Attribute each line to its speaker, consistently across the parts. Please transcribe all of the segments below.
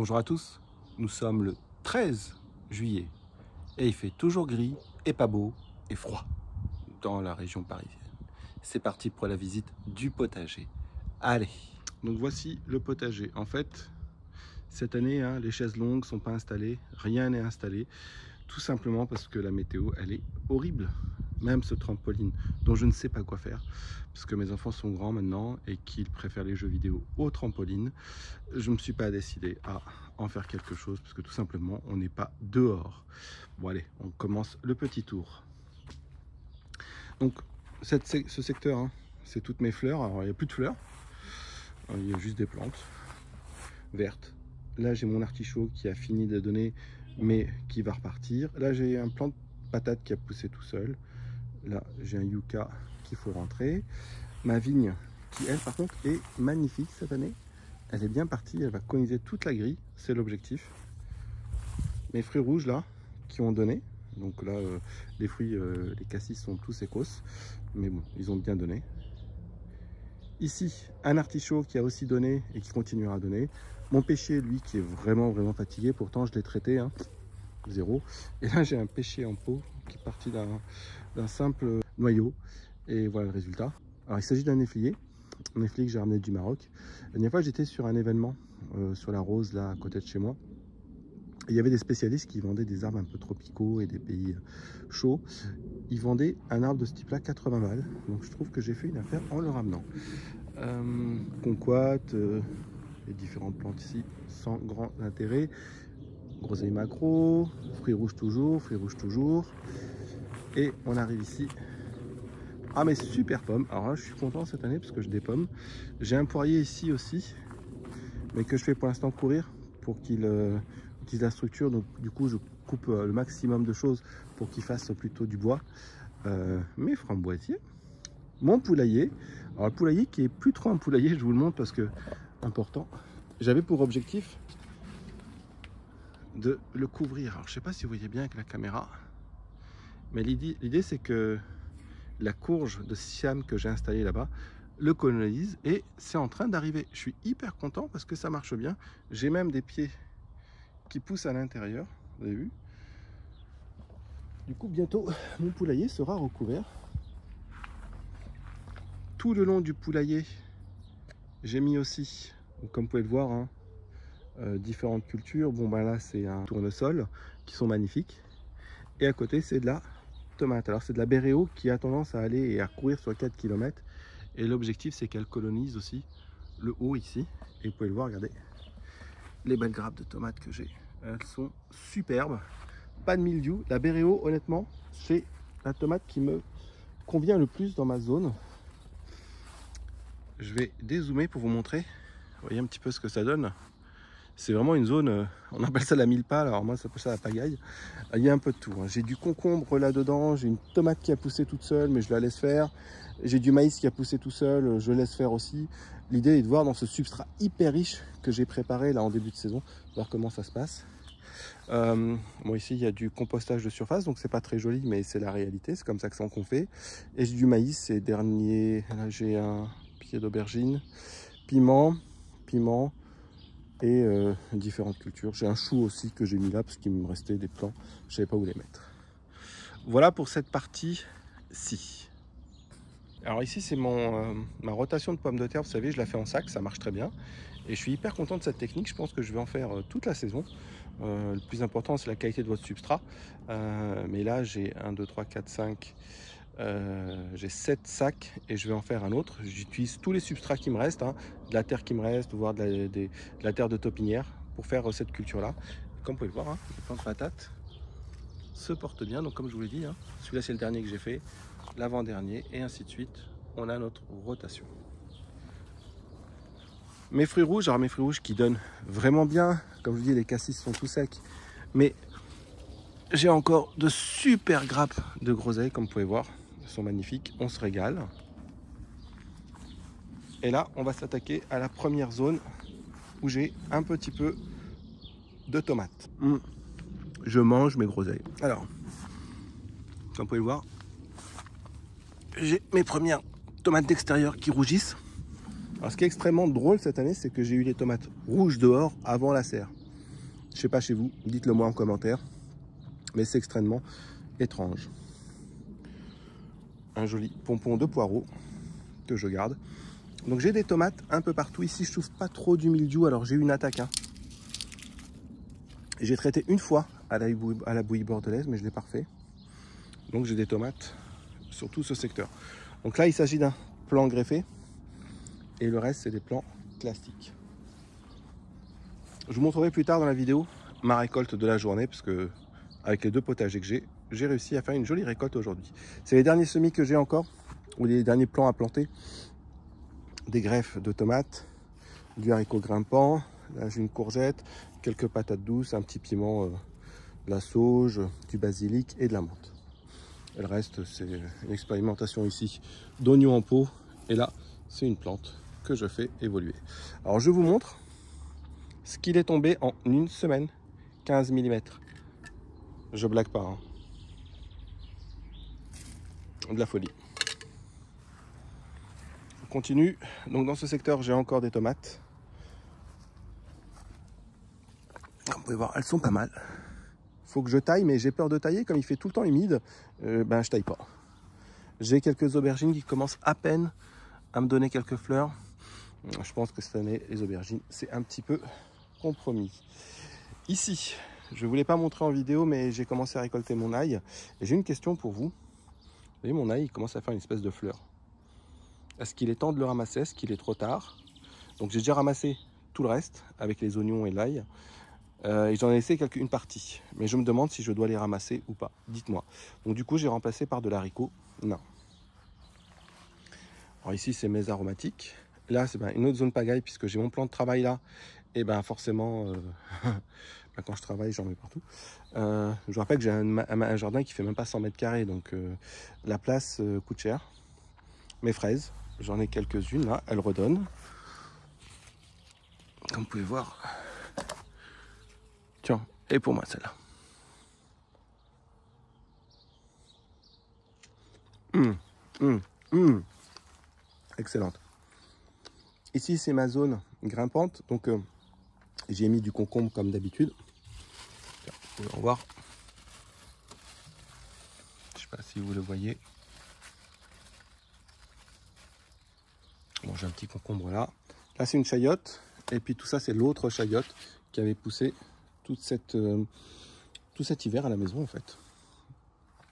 Speaker 1: Bonjour à tous, nous sommes le 13 juillet et il fait toujours gris et pas beau et froid dans la région parisienne. C'est parti pour la visite du potager. Allez. Donc voici le potager. En fait, cette année, les chaises longues ne sont pas installées, rien n'est installé, tout simplement parce que la météo, elle est horrible. Même ce trampoline dont je ne sais pas quoi faire, parce que mes enfants sont grands maintenant et qu'ils préfèrent les jeux vidéo au trampoline, je ne me suis pas décidé à en faire quelque chose, parce que tout simplement, on n'est pas dehors. Bon allez, on commence le petit tour. Donc, ce secteur, c'est toutes mes fleurs. Alors, il n'y a plus de fleurs, il y a juste des plantes vertes. Là, j'ai mon artichaut qui a fini de donner, mais qui va repartir. Là, j'ai un plant de patate qui a poussé tout seul. Là, j'ai un yucca qu'il faut rentrer. Ma vigne, qui elle, par contre, est magnifique cette année. Elle est bien partie, elle va coloniser toute la grille, c'est l'objectif. Mes fruits rouges, là, qui ont donné. Donc là, les fruits, les cassis sont tous écosses. Mais bon, ils ont bien donné. Ici, un artichaut qui a aussi donné et qui continuera à donner. Mon pêcher, lui, qui est vraiment fatigué. Pourtant, je l'ai traité, zéro. Et là, j'ai un pêcher en pot qui est parti d'un simple noyau. Et voilà le résultat. Alors, il s'agit d'un néflier. Un néflier que j'ai ramené du Maroc. La dernière fois, j'étais sur un événement sur la Rose, là, à côté de chez moi. Et il y avait des spécialistes qui vendaient des arbres un peu tropicaux et des pays chauds. Ils vendaient un arbre de ce type-là 80 balles. Donc, je trouve que j'ai fait une affaire en le ramenant. Conquat, les différentes plantes ici, sans grand intérêt. Groseille macro, fruits rouges toujours. Et on arrive ici. Ah, mais super pommes. Alors là, je suis content cette année parce que je des pommes. J'ai un poirier ici aussi, mais que je fais pour l'instant courir pour qu'il utilise la structure. Donc du coup, je coupe le maximum de choses pour qu'il fasse plutôt du bois. Mes framboisiers. Mon poulailler. Alors le poulailler qui est plus trop un poulailler, je vous le montre parce que important. J'avais pour objectif de le couvrir. Alors je sais pas si vous voyez bien avec la caméra, mais l'idée c'est que la courge de Siam que j'ai installée là-bas le colonise et c'est en train d'arriver. Je suis hyper content parce que ça marche bien. J'ai même des pieds qui poussent à l'intérieur, vous avez vu. Du coup bientôt mon poulailler sera recouvert. Tout le long du poulailler j'ai mis aussi, comme vous pouvez le voir, différentes cultures. Bon ben là c'est un tournesol qui sont magnifiques et à côté c'est de la tomate. Alors c'est de la béréo qui a tendance à aller et à courir sur 4 km et l'objectif c'est qu'elle colonise aussi le haut ici et vous pouvez le voir, regardez les belles grappes de tomates que j'ai, elles sont superbes, pas de mildiou. La béréo honnêtement c'est la tomate qui me convient le plus dans ma zone. Je vais dézoomer pour vous montrer, vous voyez un petit peu ce que ça donne. C'est vraiment une zone, on appelle ça la mille-pales, alors moi ça s'appelle ça la pagaille. Il y a un peu de tout, J'ai du concombre là-dedans, j'ai une tomate qui a poussé toute seule, mais je la laisse faire. J'ai du maïs qui a poussé tout seul, je laisse faire aussi. L'idée est de voir dans ce substrat hyper riche que j'ai préparé là en début de saison, voir comment ça se passe. Bon, ici il y a du compostage de surface, donc c'est pas très joli, mais c'est la réalité, c'est comme ça qu'on fait. Et j'ai du maïs, et dernier, là j'ai un pied d'aubergine, piment, et différentes cultures. J'ai un chou aussi que j'ai mis là parce qu'il me restait des plants, je savais pas où les mettre. Voilà pour cette partie-ci. Alors ici c'est ma rotation de pommes de terre, vous savez, je la fais en sac, ça marche très bien. Et je suis hyper content de cette technique, je pense que je vais en faire toute la saison. Le plus important c'est la qualité de votre substrat. Mais là j'ai 1, 2, 3, 4, 5... j'ai 7 sacs et je vais en faire un autre. J'utilise tous les substrats qui me restent, de la terre qui me reste, voire de la terre de taupinière pour faire cette culture là. Comme vous pouvez le voir, les plantes de patates se portent bien. Donc comme je vous l'ai dit, celui-là c'est le dernier que j'ai fait, l'avant-dernier et ainsi de suite. On a notre rotation. Mes fruits rouges, alors mes fruits rouges qui donnent vraiment bien, comme je vous dis, les cassis sont tout secs, mais j'ai encore de super grappes de groseilles, comme vous pouvez voir. Elles sont magnifiques, on se régale. Et là, on va s'attaquer à la première zone où j'ai un petit peu de tomates. Je mange mes groseilles. Alors, comme vous pouvez le voir, j'ai mes premières tomates d'extérieur qui rougissent. Alors, ce qui est extrêmement drôle cette année, c'est que j'ai eu les tomates rouges dehors avant la serre. Je sais pas chez vous, dites-le moi en commentaire. Mais c'est extrêmement étrange. Un joli pompon de poireaux que je garde. Donc j'ai des tomates un peu partout. Ici, je trouve pas trop du mildiou. Alors j'ai eu une attaque. Hein. J'ai traité une fois à la bouillie bordelaise, mais je l'ai pas refait. Donc j'ai des tomates sur tout ce secteur. Donc là, il s'agit d'un plan greffé. Et le reste, c'est des plants classiques. Je vous montrerai plus tard dans la vidéo ma récolte de la journée, parce que avec les 2 potagers que j'ai réussi à faire une jolie récolte aujourd'hui. C'est les derniers semis que j'ai encore, ou les derniers plants à planter. Des greffes de tomates, du haricot grimpant, là j'ai une courgette, quelques patates douces, un petit piment, de la sauge, du basilic et de la menthe. Et le reste, c'est une expérimentation ici d'oignons en pot. Et là, c'est une plante que je fais évoluer. Alors je vous montre ce qu'il est tombé en une semaine, 15 mm. Je blague pas, hein. De la folie. On continue. Donc dans ce secteur, j'ai encore des tomates. Comme vous pouvez voir, elles sont pas mal. Faut que je taille, mais j'ai peur de tailler. Comme il fait tout le temps humide, je taille pas. J'ai quelques aubergines qui commencent à peine à me donner quelques fleurs. Je pense que cette année, les aubergines, c'est un petit peu compromis. Ici, je ne voulais pas montrer en vidéo, mais j'ai commencé à récolter mon ail. Et j'ai une question pour vous. Vous voyez, mon ail, il commence à faire une espèce de fleur. Est-ce qu'il est temps de le ramasser? Est-ce qu'il est trop tard? Donc j'ai déjà ramassé tout le reste, avec les oignons et l'ail. Et j'en ai laissé une partie. Mais je me demande si je dois les ramasser ou pas. Dites-moi. Donc du coup, j'ai remplacé par de l'haricot. Non. Alors ici, c'est mes aromatiques. Là, c'est une autre zone pagaille, puisque j'ai mon plan de travail là. Et forcément, quand je travaille, j'en mets partout. Je vous rappelle que j'ai un jardin qui fait même pas 100 mètres carrés. Donc la place coûte cher. Mes fraises, j'en ai quelques-unes là. Elles redonnent. Comme vous pouvez voir. Tiens, et pour moi celle-là. Excellente. Ici, c'est ma zone grimpante. Donc, j'ai mis du concombre comme d'habitude. Vous pouvez en voir. Je ne sais pas si vous le voyez. Bon, j'ai un petit concombre là. Là, c'est une chayotte. Et puis tout ça, c'est l'autre chayotte qui avait poussé tout cet hiver à la maison, en fait.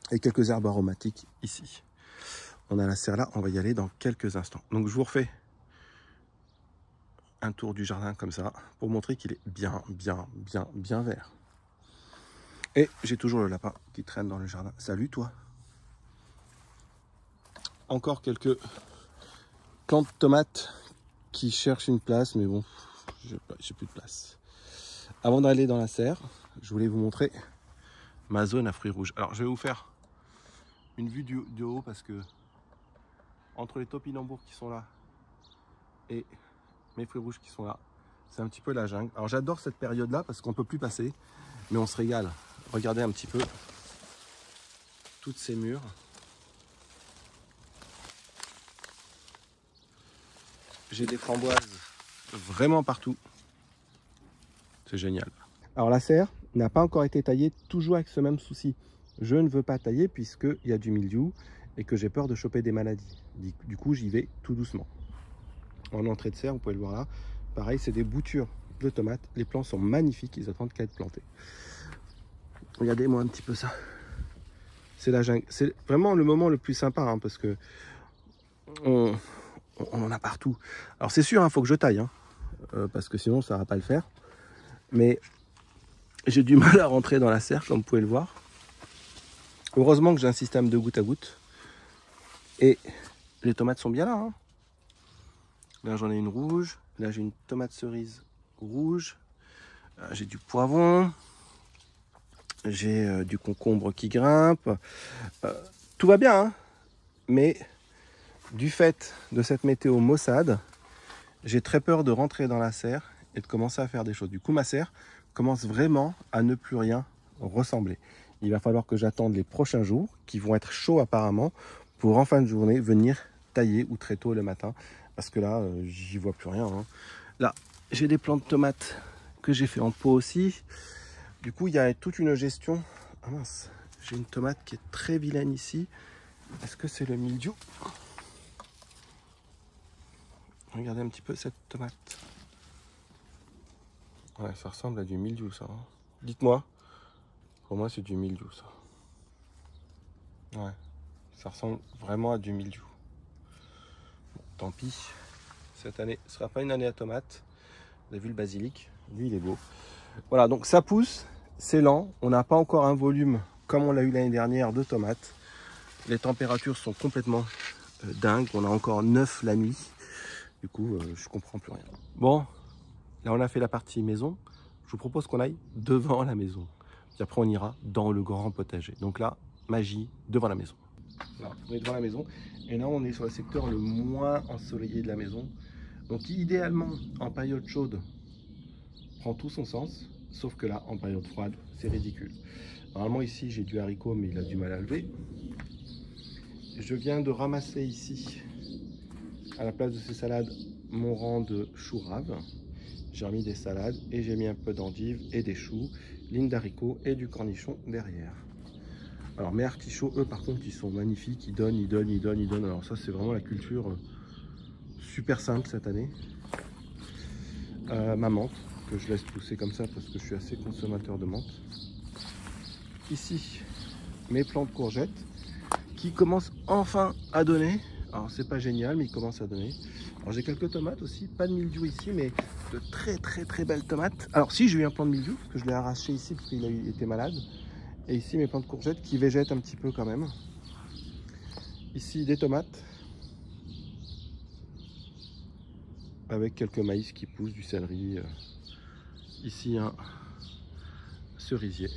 Speaker 1: Et quelques herbes aromatiques ici. On a la serre là. On va y aller dans quelques instants. Donc, je vous refais un tour du jardin comme ça pour montrer qu'il est bien vert. Et j'ai toujours le lapin qui traîne dans le jardin. Salut toi. Encore quelques plantes de tomates qui cherchent une place, mais bon, j'ai plus de place. Avant d'aller dans la serre, je voulais vous montrer ma zone à fruits rouges. Alors je vais vous faire une vue du haut parce que entre les topinambours qui sont là et mes fruits rouges qui sont là, c'est un petit peu la jungle. Alors j'adore cette période là parce qu'on peut plus passer, mais on se régale. Regardez un petit peu toutes ces mûres. J'ai des framboises vraiment partout. C'est génial. Alors la serre n'a pas encore été taillée, toujours avec ce même souci. Je ne veux pas tailler puisqu'il y a du mildiou et que j'ai peur de choper des maladies. Du coup, j'y vais tout doucement. En entrée de serre, vous pouvez le voir là. Pareil, c'est des boutures de tomates. Les plants sont magnifiques, ils attendent qu'à être plantés. Regardez-moi un petit peu ça. C'est la jungle. C'est vraiment le moment le plus sympa hein, parce que on en a partout. Alors c'est sûr, il faut que je taille hein, parce que sinon ça ne va pas le faire. Mais j'ai du mal à rentrer dans la serre, comme vous pouvez le voir. Heureusement que j'ai un système de goutte à goutte. Et les tomates sont bien là. Hein. Là j'en ai une rouge. Là j'ai une tomate cerise rouge. J'ai du poivron. J'ai du concombre qui grimpe. Tout va bien. Hein. Mais du fait de cette météo maussade, j'ai très peur de rentrer dans la serre et de commencer à faire des choses. Du coup, ma serre commence vraiment à ne plus rien ressembler. Il va falloir que j'attende les prochains jours, qui vont être chauds apparemment, pour en fin de journée venir tailler ou très tôt le matin. Parce que là, j'y vois plus rien. Hein. Là, j'ai des plants de tomates que j'ai fait en pot aussi. Du coup, il y a toute une gestion. Ah mince, j'ai une tomate qui est très vilaine ici. Est-ce que c'est le mildiou? Regardez un petit peu cette tomate. Ouais, ça ressemble à du mildiou, ça. Hein. Dites-moi. Pour moi, c'est du mildiou, ça. Ouais, ça ressemble vraiment à du mildiou. Bon, tant pis. Cette année, ce ne sera pas une année à tomates. Vous avez vu le basilic? Lui, il est beau. Voilà, donc ça pousse. C'est lent. On n'a pas encore un volume comme on l'a eu l'année dernière de tomates. Les températures sont complètement dingues. On a encore 9 la nuit. Du coup, je comprends plus rien. Bon, là, on a fait la partie maison. Je vous propose qu'on aille devant la maison. Puis après, on ira dans le grand potager. Donc là, magie devant la maison. Voilà, on est devant la maison. Et là, on est sur le secteur le moins ensoleillé de la maison. Donc, idéalement, en période chaude, prend tout son sens. Sauf que là, en période froide, c'est ridicule. Normalement, ici, j'ai du haricot, mais il a du mal à lever. Je viens de ramasser ici, à la place de ces salades, mon rang de choux raves. J'ai remis des salades et j'ai mis un peu d'endives et des choux, ligne d'haricots et du cornichon derrière. Alors mes artichauts, eux par contre, ils sont magnifiques, ils donnent, ils donnent, ils donnent, ils donnent. Alors ça c'est vraiment la culture super simple cette année. Ma menthe, que je laisse pousser comme ça parce que je suis assez consommateur de menthe. Ici, mes plants de courgettes qui commencent enfin à donner. Alors c'est pas génial, mais ils commencent à donner. Alors j'ai quelques tomates aussi, pas de mildiou ici, mais de très belles tomates. Alors si, j'ai eu un plant de mildiou, parce que je l'ai arraché ici parce qu'il était malade. Et ici mes plants de courgettes qui végètent un petit peu quand même. Ici des tomates. Avec quelques maïs qui poussent, du céleri. Ici un cerisier.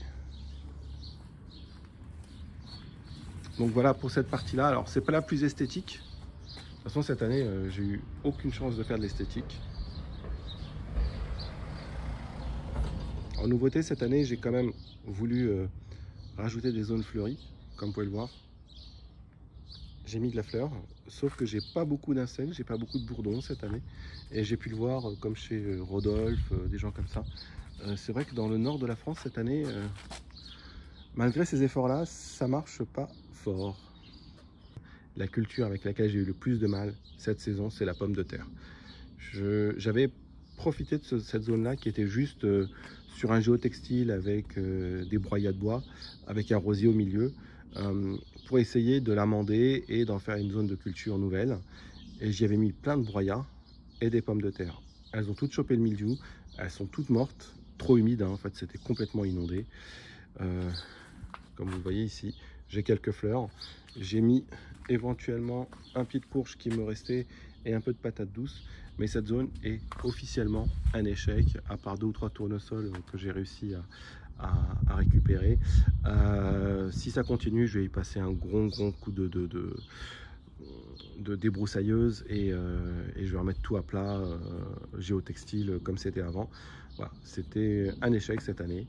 Speaker 1: Donc voilà pour cette partie-là. Alors c'est pas la plus esthétique. De toute façon cette année, j'ai eu aucune chance de faire de l'esthétique. En nouveauté cette année, j'ai quand même voulu rajouter des zones fleuries, comme vous pouvez le voir. J'ai mis de la fleur, sauf que j'ai pas beaucoup d'insectes, j'ai pas beaucoup de bourdons cette année. Et j'ai pu le voir comme chez Rodolphe, des gens comme ça. C'est vrai que dans le nord de la France cette année, malgré ces efforts-là, ça marche pas fort. La culture avec laquelle j'ai eu le plus de mal cette saison, c'est la pomme de terre. J'avais profité de cette zone-là qui était juste sur un géotextile avec des broyats de bois, avec un rosier au milieu, pour essayer de l'amender et d'en faire une zone de culture nouvelle. Et j'y avais mis plein de broyats et des pommes de terre. Elles ont toutes chopé le mildiou, elles sont toutes mortes, trop humides, hein, en fait c'était complètement inondé. Comme vous le voyez ici, j'ai quelques fleurs. J'ai mis éventuellement un pied de courge qui me restait et un peu de patate douce. Mais cette zone est officiellement un échec, à part 2 ou 3 tournesols que j'ai réussi à récupérer. Si ça continue, je vais y passer un gros coup de débroussailleuse et je vais remettre tout à plat, géotextile comme c'était avant. Voilà, c'était un échec cette année.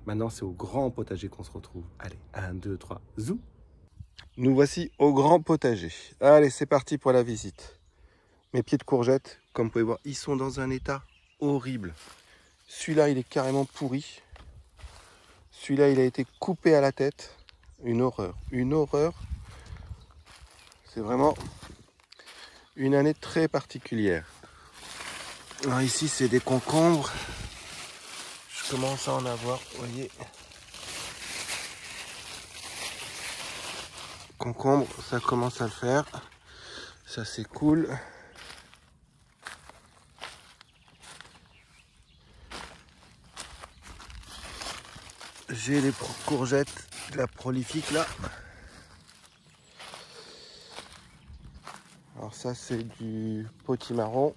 Speaker 1: Maintenant, c'est au grand potager qu'on se retrouve. Allez, 1, 2, 3, zou! Nous voici au grand potager. Allez, c'est parti pour la visite. Mes pieds de courgettes, comme vous pouvez voir, ils sont dans un état horrible. Celui-là, il est carrément pourri. Celui-là, il a été coupé à la tête. Une horreur. Une horreur. C'est vraiment une année très particulière. Alors ici, c'est des concombres. Je commence à en avoir, vous voyez. Concombre, ça commence à le faire. Ça, c'est cool. J'ai les courgettes, la prolifique là. Alors ça, c'est du potimarron.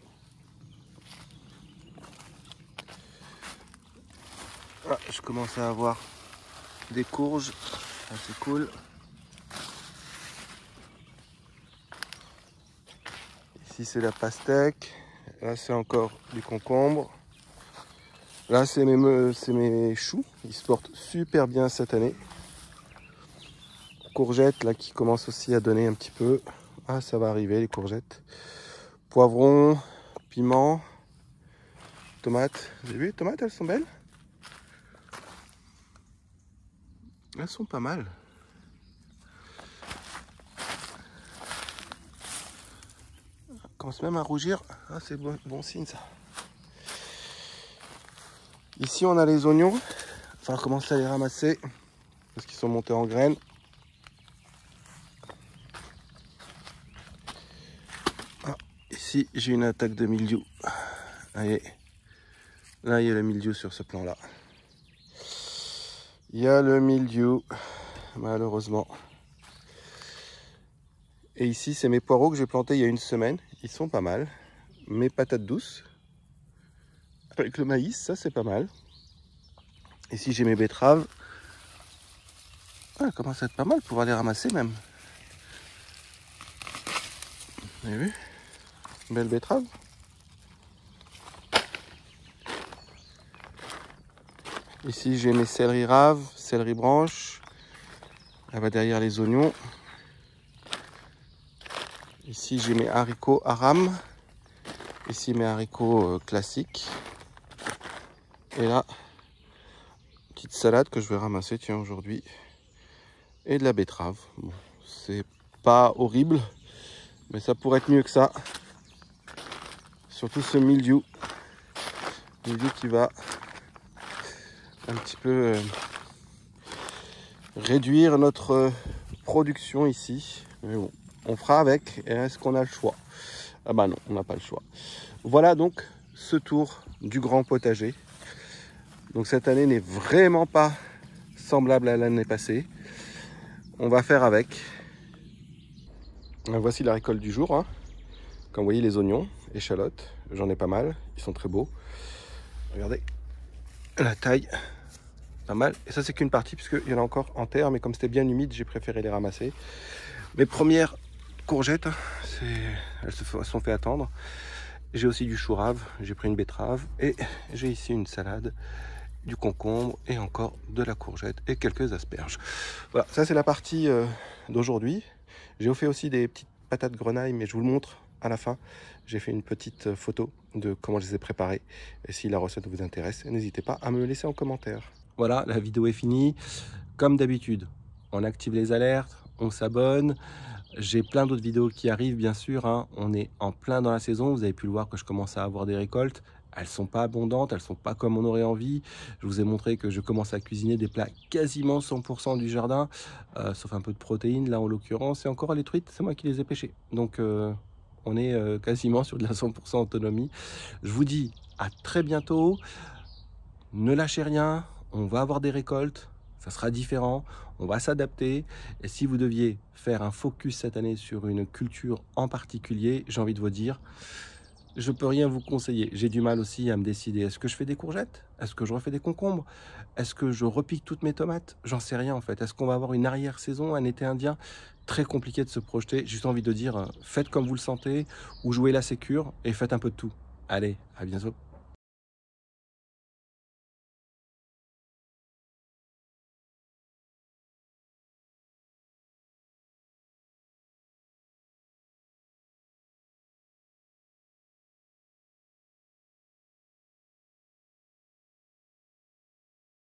Speaker 1: Ah, je commence à avoir des courges. Ça, c'est cool. Ici, c'est la pastèque. Là, c'est encore du concombre. Là, c'est mes choux. Ils se portent super bien cette année. Courgettes, là, qui commencent aussi à donner un petit peu. Ah, ça va arriver, les courgettes. Poivrons, piments, tomates. Vous avez vu les tomates, elles sont belles? Elles sont pas mal. Elles commencent même à rougir. Ah, c'est bon signe ça. Ici on a les oignons. Il va falloir commencer à les ramasser parce qu'ils sont montés en graines. Ah, ici j'ai une attaque de mildiou. Allez. Là il y a le mildiou sur ce plan là. Il y a le mildiou, malheureusement. Et ici c'est mes poireaux que j'ai plantés il y a une semaine. Ils sont pas mal. Mes patates douces. Avec le maïs, ça c'est pas mal. Ici j'ai mes betteraves. Ah, commence à être pas mal pour aller ramasser même. Vous avez vu? Belle betterave. Ici j'ai mes céleri raves, céleri branches. Là bas derrière les oignons. Ici j'ai mes haricots aram. Ici mes haricots classiques. Et là, petite salade que je vais ramasser tiens aujourd'hui. Et de la betterave. Bon, c'est pas horrible, mais ça pourrait être mieux que ça. Surtout ce mildiou. Mildiou qui va un petit peu réduire notre production ici. Mais bon, on fera avec. Et est-ce qu'on a le choix? Ah bah non, on n'a pas le choix. Voilà donc ce tour du grand potager. Donc cette année n'est vraiment pas semblable à l'année passée. On va faire avec. Voici la récolte du jour. Hein. Comme vous voyez, les oignons, échalotes, j'en ai pas mal. Ils sont très beaux. Regardez la taille, pas mal. Et ça, c'est qu'une partie, puisqu'il y en a encore en terre. Mais comme c'était bien humide, j'ai préféré les ramasser. Mes premières courgettes, elles se sont fait attendre. J'ai aussi du chou rave. J'ai pris une betterave. Et j'ai ici une salade, du concombre et encore de la courgette et quelques asperges. Voilà, ça c'est la partie d'aujourd'hui. J'ai fait aussi des petites patates grenaille, mais je vous le montre à la fin. J'ai fait une petite photo de comment je les ai préparées. Et si la recette vous intéresse, n'hésitez pas à me le laisser en commentaire. Voilà, la vidéo est finie. Comme d'habitude, on active les alertes, on s'abonne. J'ai plein d'autres vidéos qui arrivent, bien sûr. Hein. On est en plein dans la saison. Vous avez pu le voir que je commence à avoir des récoltes. Elles sont pas abondantes, elles sont pas comme on aurait envie. Je vous ai montré que je commence à cuisiner des plats quasiment 100% du jardin, sauf un peu de protéines là en l'occurrence. Et encore les truites, c'est moi qui les ai pêchées. Donc on est quasiment sur de la 100% autonomie. Je vous dis à très bientôt. Ne lâchez rien, on va avoir des récoltes. Ça sera différent, on va s'adapter. Et si vous deviez faire un focus cette année sur une culture en particulier, j'ai envie de vous dire, je peux rien vous conseiller. J'ai du mal aussi à me décider. Est-ce que je fais des courgettes? Est-ce que je refais des concombres? Est-ce que je repique toutes mes tomates? J'en sais rien en fait. Est-ce qu'on va avoir une arrière-saison, un été indien? Très compliqué de se projeter. J'ai juste envie de dire, faites comme vous le sentez, ou jouez la sécure et faites un peu de tout. Allez, à bientôt.